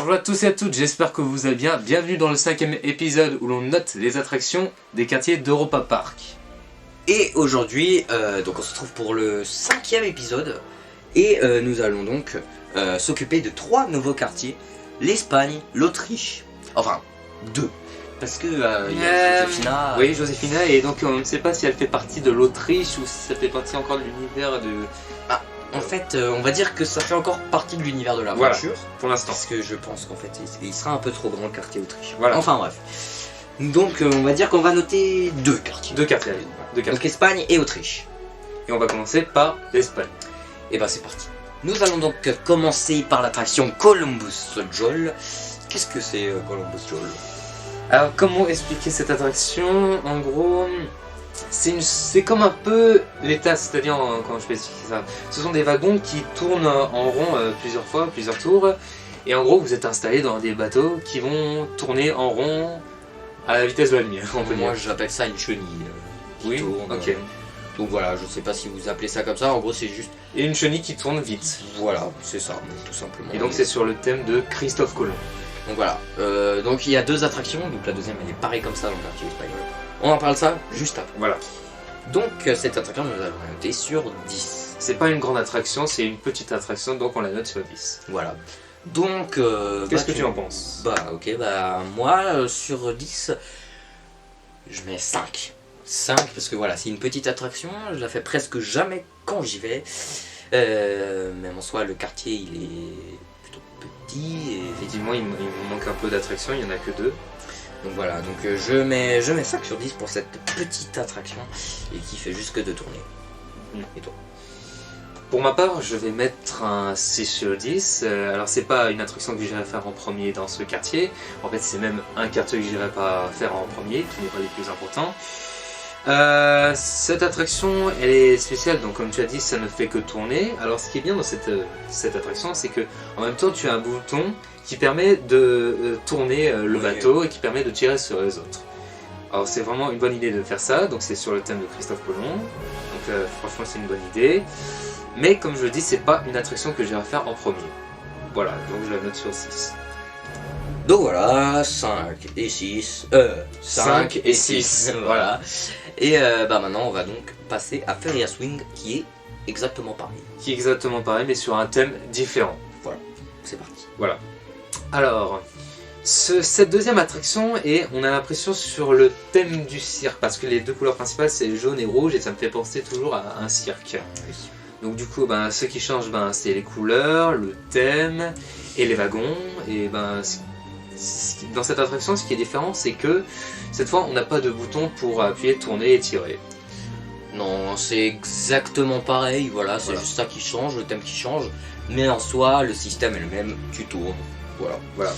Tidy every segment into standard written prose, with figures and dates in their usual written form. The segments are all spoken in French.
bonjour à tous et à toutes, j'espère que vous allez bien. Bienvenue dans le 5e épisode où l'on note les attractions des quartiers d'Europa Park. Et aujourd'hui, donc on se retrouve pour le 5e épisode. Et nous allons donc s'occuper de 3 nouveaux quartiers. L'Espagne, l'Autriche, enfin 2. Parce que il y a Josefina. Oui, Josefina, et donc on ne sait pas si elle fait partie de l'Autriche ou si ça fait partie encore de l'univers de... En fait, on va dire que ça fait encore partie de l'univers de l'aventure. Voilà, pour l'instant. Parce que je pense qu'en fait, il sera un peu trop grand le quartier Autriche. Voilà. Enfin bref. Donc on va dire qu'on va noter 2 quartiers. 2 quartiers, allez. 2 quartiers. Donc Espagne et Autriche. Et on va commencer par l'Espagne. Et bah c'est parti. Nous allons donc commencer par l'attraction Columbus Joel. Qu'est-ce que c'est Columbus Joel? Alors comment expliquer cette attraction? En gros, c'est comme un peu l'état, c'est-à-dire, comment je peux expliquer ça? Ce sont des wagons qui tournent en rond plusieurs fois, plusieurs tours. Et en gros, vous êtes installé dans des bateaux qui vont tourner en rond à la vitesse de la lumière. Moi j'appelle ça une chenille. Oui, tourne, ok. Donc voilà, je sais pas si vous appelez ça comme ça, en gros c'est juste... Et une chenille qui tourne vite. Voilà, c'est ça, tout simplement. Et donc c'est sur le thème de Christophe Colomb. Donc voilà, donc il y a 2 attractions, donc la deuxième elle est pareille comme ça dans le quartier espagnol. On en parle ça juste après. Voilà. Donc cette attraction nous allons la noter sur 10. C'est pas une grande attraction, c'est une petite attraction, donc on la note sur 10. Voilà. Donc... Qu'est-ce que tu en penses? Bah ok, bah moi sur 10, je mets 5. 5 parce que voilà, c'est une petite attraction, je la fais presque jamais quand j'y vais. Même en soi, le quartier il est plutôt petit. Et... Effectivement, il me manque un peu d'attraction, il n'y en a que 2. Donc voilà, donc je mets 5 sur 10 pour cette petite attraction et qui fait juste que de tourner. Et toi? Pour ma part, je vais mettre un 6 sur 10. Alors c'est pas une attraction que j'irai faire en premier dans ce quartier. En fait, c'est même un quartier que j'irai pas faire en premier, qui n'est pas les plus importants. Cette attraction elle est spéciale, donc comme tu as dit ça ne fait que tourner. Alors ce qui est bien dans cette attraction, c'est que en même temps tu as un bouton qui permet de tourner le bateau et qui permet de tirer sur les autres. Alors c'est vraiment une bonne idée de faire ça, donc c'est sur le thème de Christophe Colomb, donc franchement c'est une bonne idée. Mais comme je le dis, c'est pas une attraction que j'irai faire en premier. Voilà, donc je la note sur 6. Donc voilà, 5 et 6, 5 et 6, voilà. Et bah maintenant on va donc passer à Ferris Wing qui est exactement pareil. Qui est exactement pareil mais sur un thème différent. Voilà, c'est parti. Voilà. Alors, cette deuxième attraction est, on a l'impression, sur le thème du cirque. Parce que les 2 couleurs principales c'est jaune et rouge et ça me fait penser toujours à un cirque. Oui. Donc du coup, ce qui change, c'est les couleurs, le thème et les wagons. Et dans cette attraction, ce qui est différent, c'est que cette fois, on n'a pas de bouton pour appuyer, tourner et tirer. Non, c'est exactement pareil, voilà, c'est juste ça qui change, le thème qui change. Mais en soi, le système est le même, tu tournes, voilà.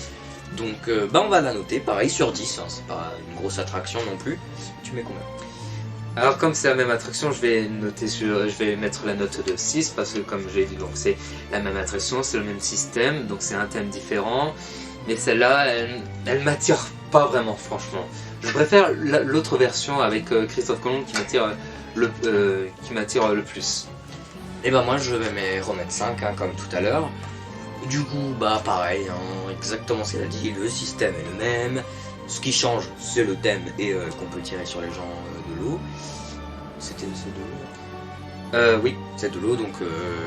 Donc, on va la noter, pareil, sur 10, hein, c'est pas une grosse attraction non plus. Tu mets combien? Alors comme c'est la même attraction, je vais mettre la note de 6 parce que comme j'ai dit, donc c'est la même attraction, c'est le même système, donc c'est un thème différent. Mais celle-là, elle m'attire pas vraiment, franchement. Je préfère l'autre version avec Christophe Colomb qui m'attire le plus. Et bah moi je vais remettre 5 hein, comme tout à l'heure. Du coup pareil, hein, exactement ce qu'elle a dit, le système est le même. Ce qui change c'est le thème et qu'on peut tirer sur les gens de l'eau. C'est de l'eau? Oui. C'est de l'eau donc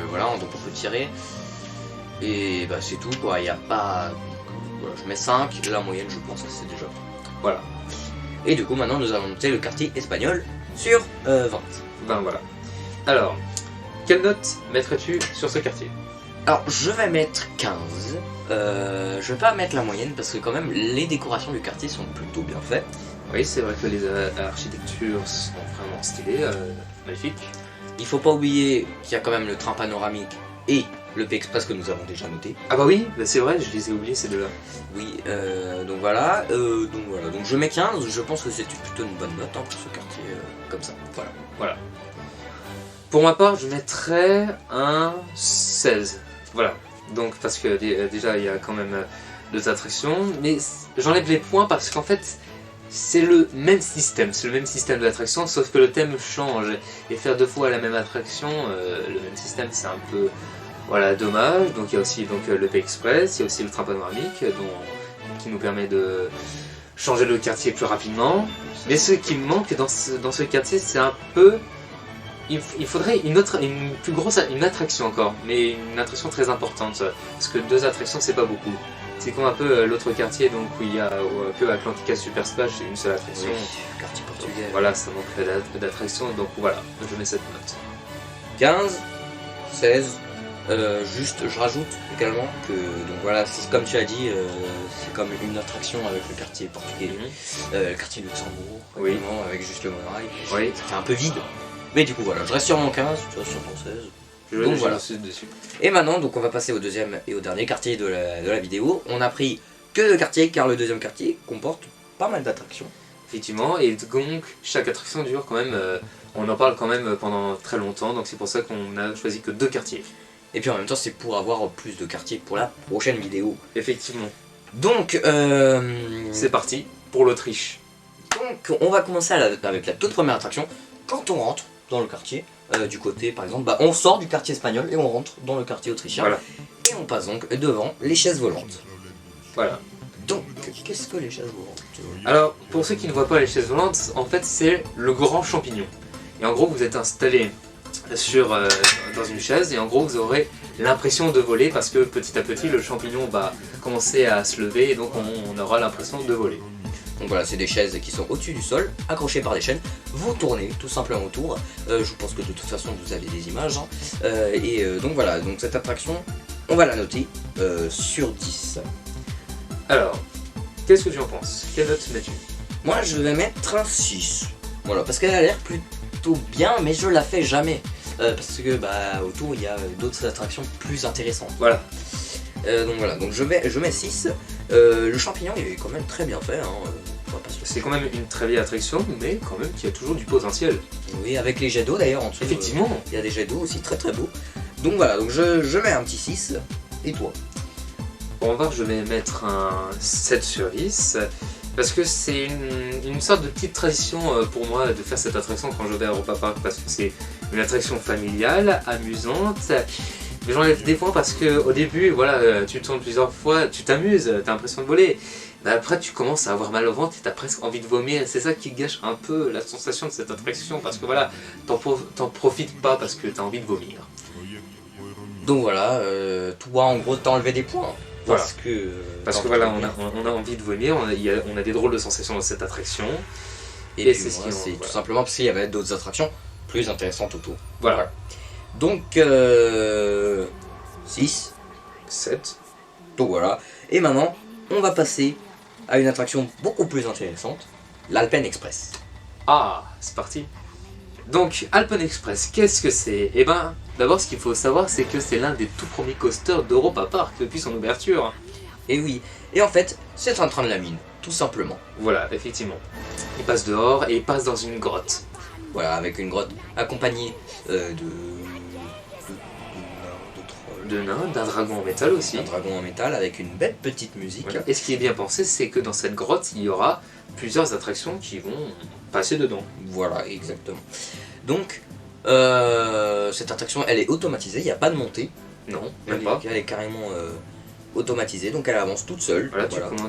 voilà, donc on peut tirer. Et c'est tout quoi, il n'y a pas... Voilà, je mets 5, la moyenne je pense que c'est déjà bon. Voilà. Et du coup maintenant nous allons noter le quartier espagnol sur 20. Voilà. Alors, quelle note mettrais-tu sur ce quartier? Alors je vais mettre 15. Je vais pas mettre la moyenne parce que quand même les décorations du quartier sont plutôt bien faites. Oui, c'est vrai que les architectures sont vraiment stylées, magnifiques. Il faut pas oublier qu'il y a quand même le train panoramique et le P-Express que nous avons déjà noté. Ah bah oui, c'est vrai, je les ai oubliés ces 2-là. Oui, donc voilà, donc je mets 15, je pense que c'est plutôt une bonne note hein, pour ce quartier comme ça, Voilà. Pour ma part, je mettrais un 16, voilà. Donc parce que déjà il y a quand même 2 attractions, mais j'enlève les points parce qu'en fait c'est le même système, d'attraction, sauf que le thème change. Et faire 2 fois la même attraction, le même système, c'est un peu Voilà, dommage. Donc il y a aussi donc, le P-Express, il y a aussi le train panoramique qui nous permet de changer le quartier plus rapidement. Mais ce qui me manque dans ce quartier, c'est un peu... Il faudrait une plus grosse attraction encore, mais une attraction très importante. Parce que 2 attractions, c'est pas beaucoup. C'est comme un peu l'autre quartier donc, où il y a un peu Atlantica Super Splash, c'est une seule attraction. Oui, quartier portugais. Voilà, ça manquerait d'attraction, donc voilà, je mets cette note. 15, 16, juste je rajoute également que, donc voilà, comme tu as dit, c'est comme une attraction avec le quartier portugais, le quartier Luxembourg, Oui. vraiment, avec juste le monorail, Oui. ça fait un peu vide. Mais du coup voilà, je reste sur mon 15, tu restes sur ton 16. Donc voilà. Je suis dessus. Et maintenant, donc on va passer au deuxième et au dernier quartier de la vidéo. On a pris que 2 quartiers car le deuxième quartier comporte pas mal d'attractions. Effectivement, et donc chaque attraction dure quand même, on en parle quand même pendant très longtemps, donc c'est pour ça qu'on a choisi que 2 quartiers. Et puis en même temps, c'est pour avoir plus de quartiers pour la prochaine vidéo. Effectivement. Donc, C'est parti pour l'Autriche. donc on va commencer avec la toute première attraction. Quand on rentre dans le quartier, du côté par exemple, on sort du quartier espagnol et on rentre dans le quartier autrichien. Voilà. Et on passe donc devant les chaises volantes. Voilà. Donc, qu'est-ce que les chaises volantes? Alors, pour ceux qui ne voient pas les chaises volantes, en fait c'est le grand champignon. Et en gros, vous êtes installé dans une chaise et en gros vous aurez l'impression de voler parce que petit à petit le champignon va commencer à se lever et donc on aura l'impression de voler. Donc voilà, c'est des chaises qui sont au-dessus du sol, accrochées par des chaînes. Vous tournez tout simplement autour. Je pense que de toute façon vous avez des images. Donc voilà, donc cette attraction, on va la noter sur 10. Alors, qu'est-ce que tu en penses? Quelle note mets-tu? Moi je vais mettre un 6. Voilà, parce qu'elle a l'air plutôt bien, mais je la fais jamais. Parce que autour il y a d'autres attractions plus intéressantes. Voilà. Donc voilà, donc je mets 6. Le champignon il est quand même très bien fait. C'est quand même une très vieille attraction, mais quand même qui a toujours du potentiel. Oui, avec les jets d'eau d'ailleurs en dessous. Effectivement. Il y a des jets d'eau aussi très très beaux. Donc voilà, donc je mets un petit 6. Et toi? Pour ma part, je vais mettre un 7 sur 10. Parce que c'est une sorte de petite tradition pour moi de faire cette attraction quand je vais à Europa Park. Parce que c'est une attraction familiale, amusante. Mais j'enlève des points parce que au début, voilà, tu tournes plusieurs fois, tu t'amuses, t'as l'impression de voler. Après, tu commences à avoir mal au ventre et t'as presque envie de vomir. C'est ça qui gâche un peu la sensation de cette attraction. Parce que voilà, t'en profites pas parce que t'as envie de vomir. Donc voilà, toi en gros t'as enlevé des points. Voilà. Parce que voilà, on a envie de vomir, on a des drôles de sensations dans cette attraction. Et puis moi, c'est tout simplement parce qu'il y avait d'autres attractions plus intéressantes autour. Voilà. Donc 6. 7. Donc voilà. Et maintenant, on va passer à une attraction beaucoup plus intéressante, l'Alpen Express. Ah, c'est parti. Donc, Alpen Express, qu'est-ce que c'est? Eh ben, d'abord, ce qu'il faut savoir, c'est que c'est l'un des tout premiers coasters d'Europa Park depuis son ouverture. Et oui, et en fait, c'est un train de la mine, tout simplement. Voilà, effectivement. Il passe dehors et il passe dans une grotte. Voilà, avec une grotte accompagnée de nains, d'un dragon en métal aussi. Un dragon en métal avec une belle petite musique. Voilà. Et ce qui est bien pensé, c'est que dans cette grotte, il y aura plusieurs attractions qui vont passer dedans. Voilà, exactement. Donc, cette attraction, elle est automatisée, il n'y a pas de montée. Non, même pas. Elle est carrément automatisée, donc elle avance toute seule. Voilà,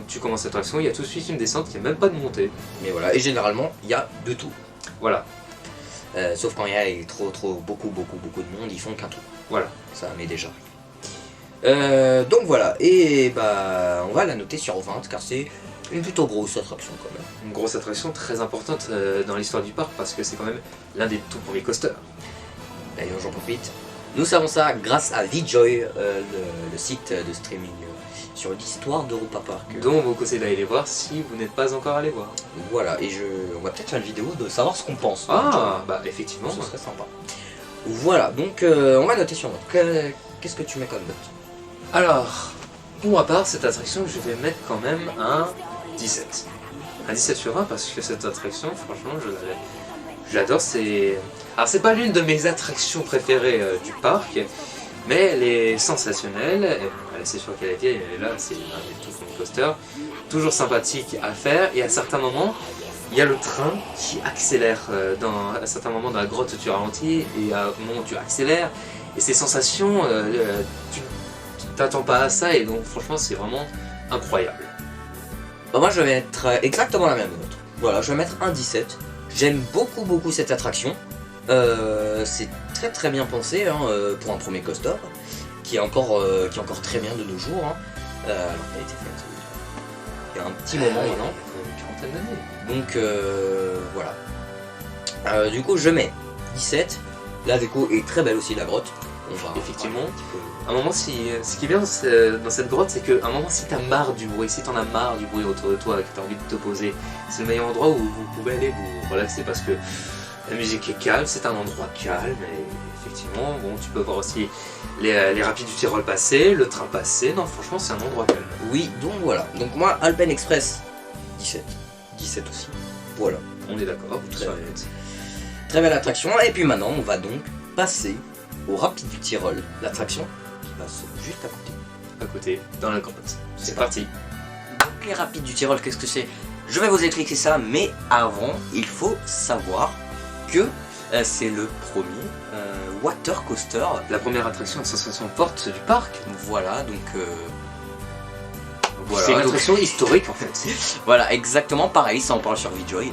tu commences l'attraction, il y a tout de suite une descente, il n'y a même pas de montée. Mais voilà, et généralement, il y a de tout. Voilà. Sauf quand il y a beaucoup de monde, ils font qu'un tour. Voilà. Ça met déjà. Donc voilà, et on va la noter sur 20 car c'est une plutôt grosse attraction quand même. Une grosse attraction très importante dans l'histoire du parc parce que c'est quand même l'un des tout premiers coasters. D'ailleurs j'en profite. Nous savons ça grâce à VJoy, le site de streaming sur l'histoire d'Europa Park. Dont on vous conseille d'aller les voir si vous n'êtes pas encore allé voir. Voilà, et on va peut-être faire une vidéo de savoir ce qu'on pense. Ah, bah effectivement. Ce serait sympa. Voilà, donc on va noter sur note. Qu'est-ce que tu mets comme note? Alors, pour ma part, cette attraction, je vais mettre quand même un 17. Un 17 sur 20 parce que cette attraction, franchement, je l'adore. Alors, c'est pas l'une de mes attractions préférées du parc, mais elle est sensationnelle. C'est sûr qu'elle est là, c'est un des tout premiers coasters. Toujours sympathique à faire, et à certains moments, il y a le train qui accélère. À certains moments dans la grotte, tu ralentis, et à un moment, tu accélères. Et ces sensations, tu t'attends pas à ça, et donc franchement c'est vraiment incroyable. Bah moi je vais être exactement la même note. Voilà, je vais mettre un 17. J'aime beaucoup cette attraction. C'est très bien pensé hein, pour un premier coaster qui est encore très bien de nos jours. Hein. Alors qu'elle a été faite il y a un petit moment maintenant. Une quarantaine d'années. Donc voilà. Du coup je mets 17. La déco est très belle aussi, la grotte. On va Effectivement. un petit peu. Un moment, ce qui est bien dans cette grotte, c'est qu'à un moment, si t'as marre du bruit, si t'en as marre du bruit autour de toi, que t'as envie de te poser, c'est le meilleur endroit où vous pouvez aller vous relaxer parce que la musique est calme, c'est un endroit calme et effectivement, bon, tu peux voir aussi les rapides du Tyrol passer, le train passer. Non, franchement, c'est un endroit calme. Oui, donc voilà. Donc moi, Alpen Express, 17. 17 aussi. Voilà. On est d'accord. Très bien. Très belle attraction. Et puis maintenant, on va donc passer au Rapide du Tyrol, l'attraction qui passe juste à côté. À côté, dans la grotte. C'est parti. Donc les Rapides du Tyrol, qu'est-ce que c'est? Je vais vous expliquer ça, mais avant, il faut savoir que c'est le premier water coaster. La première attraction à sensation forte du parc. Voilà, donc Voilà, c'est une attraction historique en fait. voilà, exactement pareil, ça on parle sur VJoy,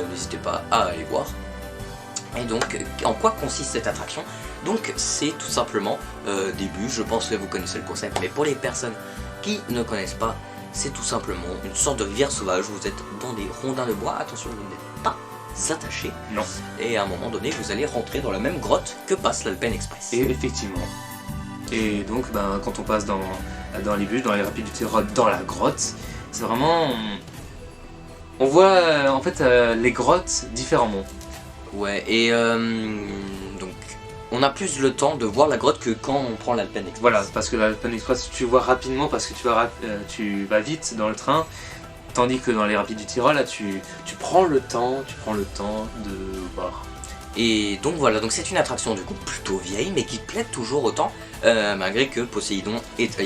n'hésitez pas à aller voir. Et donc, en quoi consiste cette attraction? Donc, c'est tout simplement, début, je pense que vous connaissez le concept, mais pour les personnes qui ne connaissent pas, c'est tout simplement une sorte de rivière sauvage, vous êtes dans des rondins de bois, attention, vous n'êtes pas attachés. Non. Et à un moment donné, vous allez rentrer dans la même grotte que passe l'Alpen Express. Et effectivement. Et donc, ben, quand on passe dans les bûches, dans les rapides du Tyrol, dans la grotte, c'est vraiment... On voit en fait les grottes différemment. Ouais, et donc on a plus le temps de voir la grotte que quand on prend l'Alpen Express. Voilà, parce que l'Alpen Express, tu vois rapidement parce que tu vas vite dans le train, tandis que dans les rapides du Tyrol, là, tu prends le temps de voir. Et donc voilà, donc c'est une attraction du coup plutôt vieille, mais qui plaît toujours autant, malgré que Poséidon est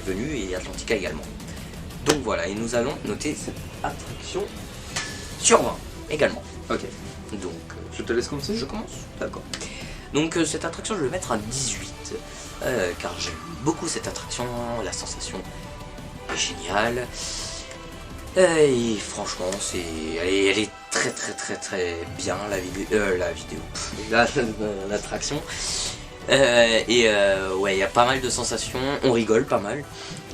venu et Atlantica également. Donc voilà, et nous allons noter cette attraction sur 20 également. Ok. Donc, je te laisse commencer. Je commence. D'accord. Donc cette attraction, je vais mettre un 18, car j'aime beaucoup cette attraction, la sensation est géniale. Et franchement, elle est très bien, l'attraction. Ouais, il y a pas mal de sensations, on rigole pas mal.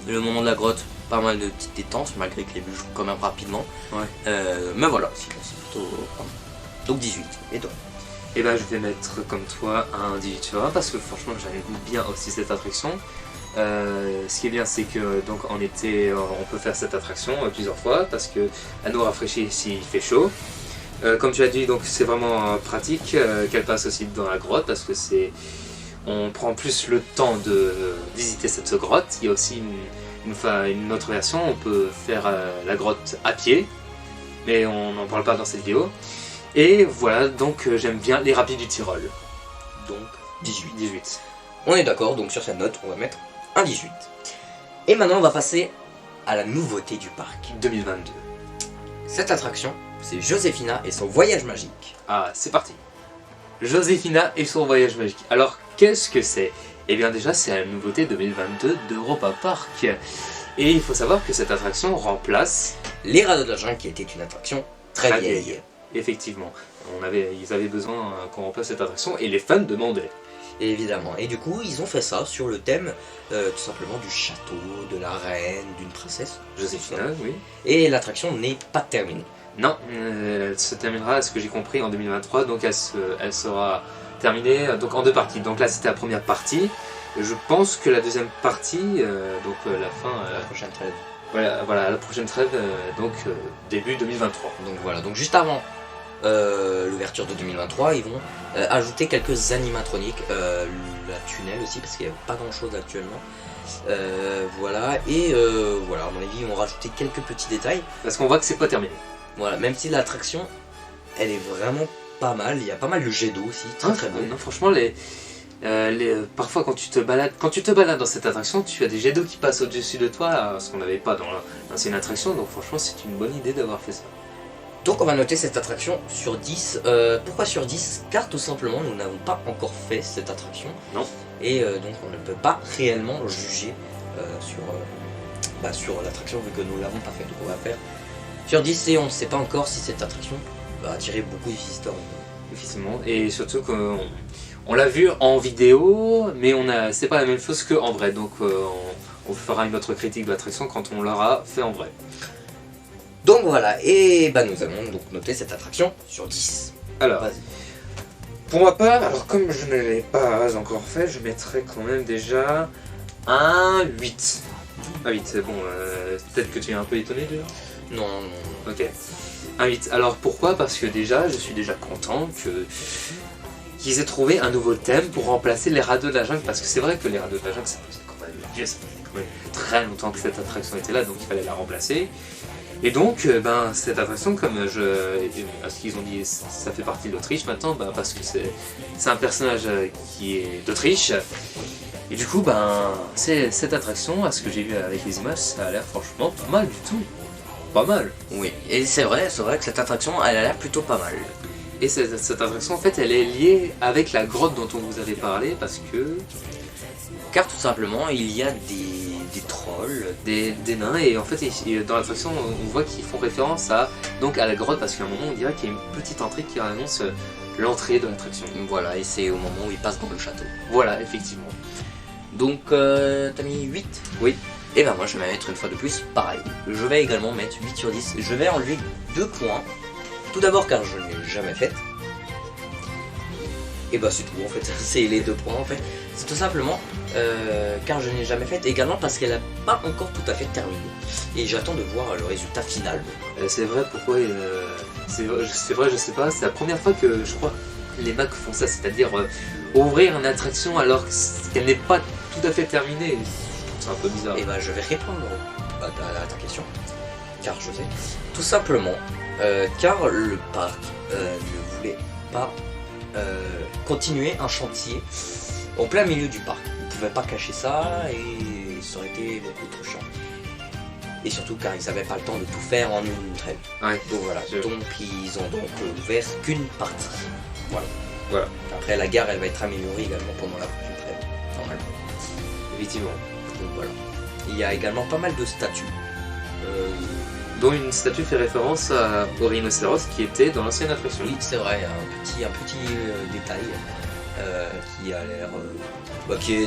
Le moment de la grotte, pas mal de petites détentes, malgré que les bulles jouent quand même rapidement. Ouais. Mais voilà, c'est plutôt... Donc 18, et toi? Et ben je vais mettre comme toi un 18 sur 20 parce que franchement j'aime bien aussi cette attraction. Ce qui est bien c'est que donc en été on peut faire cette attraction plusieurs fois parce que elle nous rafraîchit s'il fait chaud. Comme tu as dit, donc c'est vraiment pratique qu'elle passe aussi dans la grotte parce que on prend plus le temps de visiter cette grotte. Il y a aussi une autre version, on peut faire la grotte à pied, mais on n'en parle pas dans cette vidéo. Et voilà, donc j'aime bien les rapides du Tyrol. Donc 18. 18. On est d'accord, donc sur cette note, on va mettre un 18. Et maintenant, on va passer à la nouveauté du parc. 2022. Cette attraction, c'est Joséphina et son voyage magique. Ah, c'est parti. Joséphina et son voyage magique. Alors, qu'est-ce que c'est? Eh bien déjà, c'est la nouveauté 2022 d'Europa Park. Et il faut savoir que cette attraction remplace... les radeaux de la jungle, qui était une attraction très vieille. Effectivement, ils avaient besoin qu'on remplace cette attraction et les fans demandaient. Évidemment, et du coup ils ont fait ça sur le thème tout simplement du château, de la reine, d'une princesse, Joséphina, oui. Et l'attraction n'est pas terminée. Non, elle se terminera, à ce que j'ai compris, en 2023, donc elle sera terminée donc en deux parties. Donc là c'était la première partie, je pense que la deuxième partie, donc la fin... la prochaine trêve. Voilà, la prochaine trêve, donc début 2023. Donc voilà, donc juste avant l'ouverture de 2023, ils vont ajouter quelques animatroniques, la tunnel aussi, parce qu'il n'y a pas grand chose actuellement. Voilà, et voilà, à mon avis, ils vont rajouter quelques petits détails. Parce qu'on voit que c'est pas terminé. Voilà, même si l'attraction, elle est vraiment pas mal, il y a pas mal de jets d'eau aussi, très beau. Non, franchement, parfois quand tu te balades dans cette attraction, tu as des jets d'eau qui passent au-dessus de toi, ce qu'on n'avait pas dans l'ancienne attraction, donc franchement c'est une bonne idée d'avoir fait ça. Donc on va noter cette attraction sur 10. Pourquoi sur 10? Car tout simplement nous n'avons pas encore fait cette attraction. Non. Et donc on ne peut pas réellement juger sur l'attraction vu que nous ne l'avons pas fait. Donc on va faire sur 10 et on ne sait pas encore si cette attraction va attirer beaucoup de visiteurs. Effectivement, et surtout qu'on l'a vu en vidéo, mais c'est pas la même chose qu'en vrai, donc on fera une autre critique de l'attraction quand on l'aura fait en vrai. Donc voilà, et nous allons donc noter cette attraction sur 10. Alors, Vas-y. pour ma part, alors comme je ne l'ai pas encore fait, je mettrai quand même déjà un 8. Un 8, c'est bon, peut-être que tu es un peu étonné déjà. Non. Ok. Un 8. Alors pourquoi? Parce que déjà, je suis déjà content qu'ils aient trouvé un nouveau thème pour remplacer les radeaux de la jungle, parce que c'est vrai que les radeaux de la jungle, ça faisait quand même très longtemps que cette attraction était là, donc il fallait la remplacer. Et donc, cette attraction, comme ce qu'ils ont dit, ça fait partie de l'Autriche maintenant, parce que c'est un personnage qui est d'Autriche. Et du coup, cette attraction, à ce que j'ai vu avec les images, ça a l'air franchement pas mal du tout. Pas mal. Oui, et c'est vrai que cette attraction, elle a l'air plutôt pas mal. Et cette attraction, en fait, elle est liée avec la grotte dont on vous avait parlé, parce que... Car tout simplement, il y a des trolls, des nains, et en fait, dans l'attraction, on voit qu'ils font référence à la grotte, parce qu'à un moment, on dirait qu'il y a une petite entrée qui annonce l'entrée de l'attraction. Voilà, et c'est au moment où ils passent dans le château. Voilà, effectivement. Donc, t'as mis 8? Oui. Et moi, je vais mettre une fois de plus, pareil. Je vais également mettre 8 sur 10. Je vais enlever 2 points. Tout d'abord, car je ne l'ai jamais faite. Et c'est tout, en fait. C'est les 2 points, en fait. C'est tout simplement car je n'ai jamais faite. Également parce qu'elle n'a pas encore tout à fait terminé. Et j'attends de voir le résultat final. C'est vrai, pourquoi c'est vrai, je sais pas. C'est la première fois que je crois les Macs font ça, c'est-à-dire ouvrir une attraction alors qu'elle n'est pas tout à fait terminée. C'est un peu bizarre. Et je vais répondre à ta question. Car je sais. Tout simplement, car le parc ne voulait pas continuer un chantier en plein milieu du parc. Ils ne pouvaient pas cacher ça et ça aurait été beaucoup trop chiant. Et surtout car ils n'avaient pas le temps de tout faire en une trêve. Ouais. Donc voilà. Donc ils ont donc ouvert qu'une partie. Voilà. Après la gare, elle va être améliorée également pendant la prochaine trêve. Normalement. Effectivement. Donc voilà. Il y a également pas mal de statues. Dont une statue fait référence au rhinocéros qui était dans l'ancienne attraction. Oui, c'est vrai, un petit détail qui a l'air.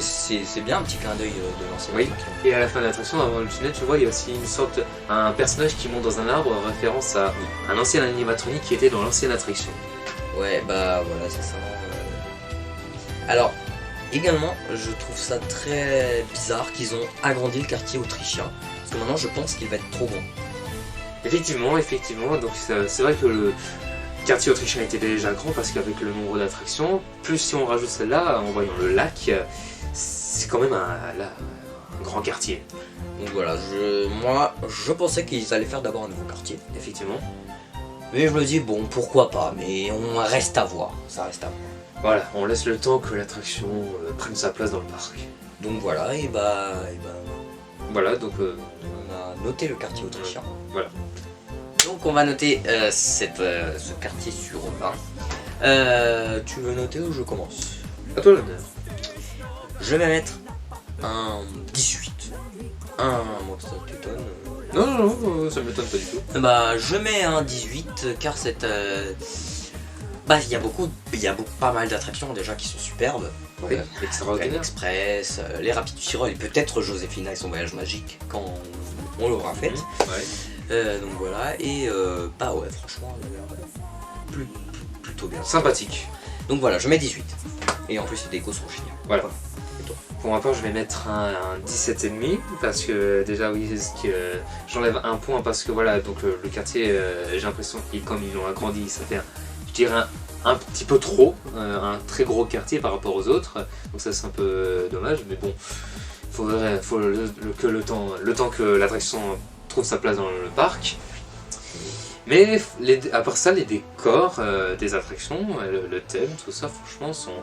C'est bien un petit clin d'œil de l'ancienne attraction. Et à la fin de l'attraction, avant le tunnel, tu vois, il y a aussi un personnage qui monte dans un arbre en référence à un ancien animatronique qui était dans l'ancienne attraction. Ouais, voilà, c'est ça. Alors, également, je trouve ça très bizarre qu'ils ont agrandi le quartier autrichien. Parce que maintenant, je pense qu'il va être trop grand. Effectivement, donc c'est vrai que le quartier autrichien était déjà grand parce qu'avec le nombre d'attractions, plus si on rajoute celle-là en voyant le lac, c'est quand même un grand quartier. Donc voilà, moi je pensais qu'ils allaient faire d'abord un nouveau quartier. Effectivement. Mais je me dis bon pourquoi pas, mais on reste à voir, ça reste à voir. Voilà, on laisse le temps que l'attraction prenne sa place dans le parc. Donc voilà, Voilà, donc on a noté le quartier autrichien. Voilà. Donc on va noter ce quartier sur 20. Tu veux noter ou je commence? À toi l'honneur. Je vais mettre un 18. Moi ça t'étonne. Non, ça m'étonne pas du tout. Je mets un 18 car cette... il y a pas mal d'attractions déjà qui sont superbes. Oui, extraordinaire. Express, les Rapides du Tyrol et peut-être Joséphina et son voyage magique quand on l'aura fait. Donc voilà, et franchement, plutôt bien. Sympathique. Donc voilà, je mets 18. Et en plus, les décos sont géniaux. Voilà. Et toi? Pour ma part, je vais mettre un 17,5 parce que déjà, j'enlève un point parce que voilà, donc le quartier, j'ai l'impression que comme ils l'ont agrandi, ça fait, je dirais, un petit peu trop, un très gros quartier par rapport aux autres. Donc ça, c'est un peu dommage, mais bon, faut que le temps que l'attraction trouve sa place dans le parc. Mais à part ça, les décors des attractions, le thème, tout ça, franchement, sont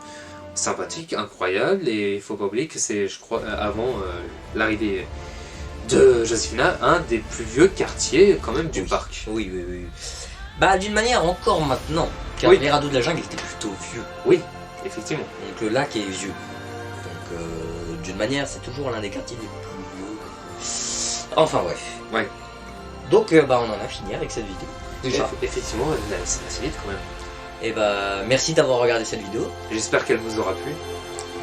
sympathiques, incroyables. Et il faut pas oublier que c'est, je crois, avant l'arrivée de Joséphina, un des plus vieux quartiers quand même du parc. Oui. Bah d'une manière encore maintenant, car Oui. les radeaux de la jungle étaient plutôt vieux. Oui, effectivement. Donc le lac est vieux. Donc d'une manière, c'est toujours l'un des quartiers les plus vieux. Enfin bref. Ouais. Donc bah on en a fini avec cette vidéo. Déjà. Effectivement, c'est assez vite quand même. Et bah merci d'avoir regardé cette vidéo. J'espère qu'elle vous aura plu.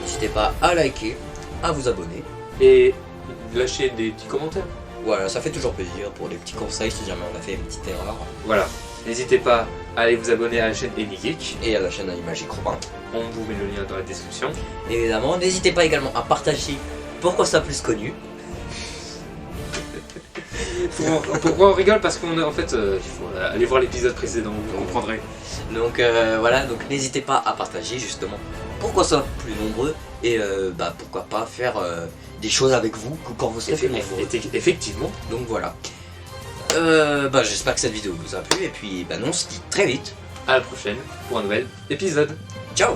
N'hésitez pas à liker, à vous abonner. Et lâchez des petits commentaires. Voilà, ça fait toujours plaisir pour des petits conseils si jamais on a fait une petite erreur. Voilà. N'hésitez pas à aller vous abonner à la chaîne Anygeek. Et à la chaîne Animagique Robin. On vous met le lien dans la description. Évidemment, n'hésitez pas également à partager Pourquoi ça plus connu. Pourquoi on rigole? Parce qu'on a en fait, il faut aller voir l'épisode précédent, vous comprendrez. Donc voilà, donc n'hésitez pas à partager justement Pourquoi ça plus nombreux. Et bah pourquoi pas faire des choses avec vous quand vous serez plus nombreux. Effectivement. Donc voilà. Bah j'espère que cette vidéo vous a plu. Et puis bah non, on se dit très vite. À la prochaine pour un nouvel épisode. Ciao.